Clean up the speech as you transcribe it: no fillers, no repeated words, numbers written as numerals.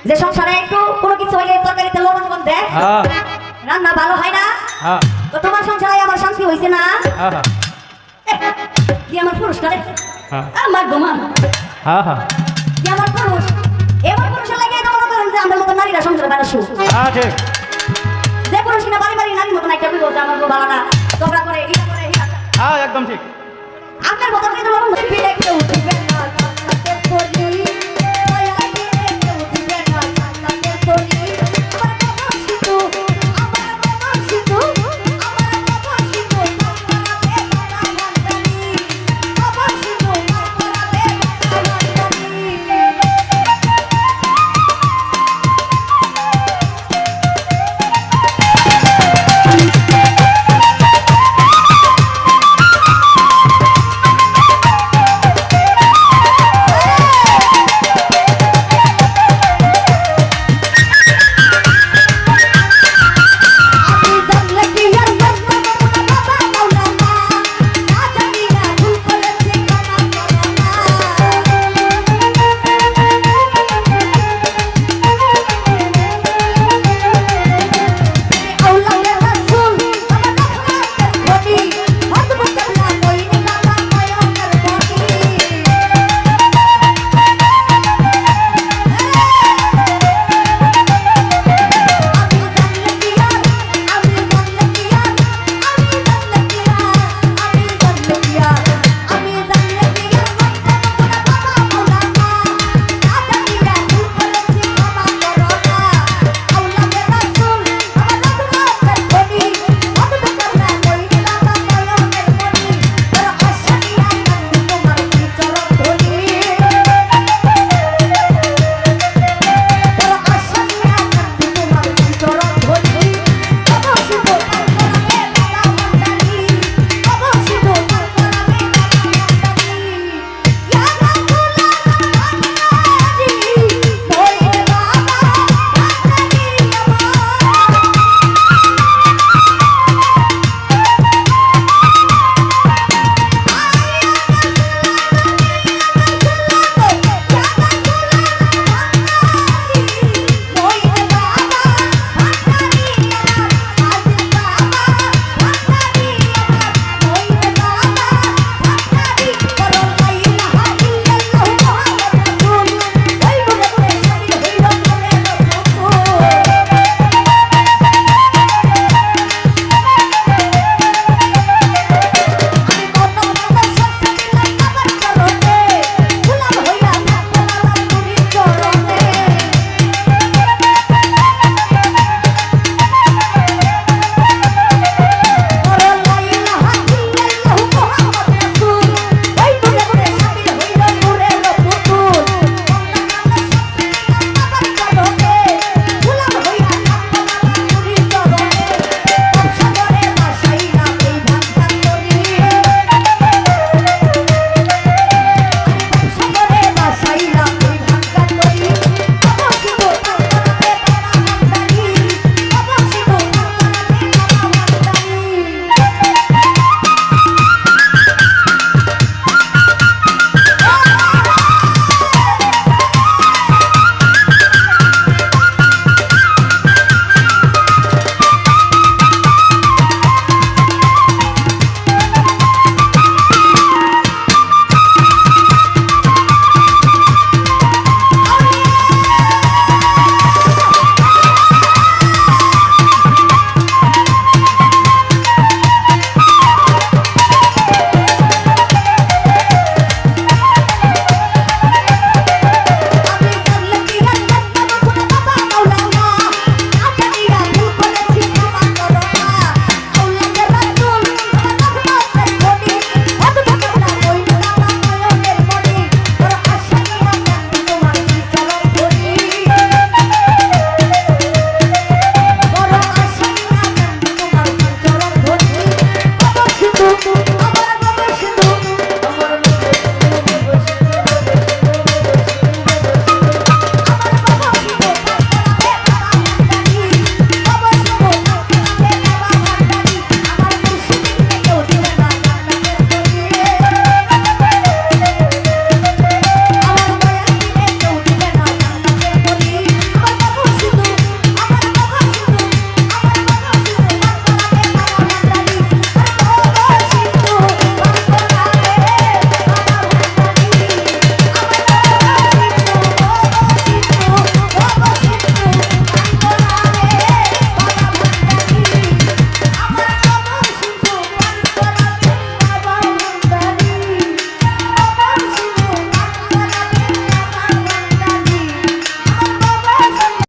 যে সংসারে একটু কোনো কিছু হইলে তরকারিতে লবণ কম দেয়, রান্না ভালো হয় না, তো তোমার সংসারে আমার শান্তি হইছে না? কি আমার পুরুষটা রে, আমার গোমা, কি আমার পুরুষ, এবার পুরুষের লাগে তো মনে করেন যে আমাদের মতো নারীরা সংসারে বানাসু, যে পুরুষ কিনা বাড়ি বাড়ি নারীর মতন একটা বিপদ, আমার বউ ভালো না, তোমরা করে এটা করে একদম ঠিক। আপনার মতো করে লবণ বিলে কেউ উঠিবে না,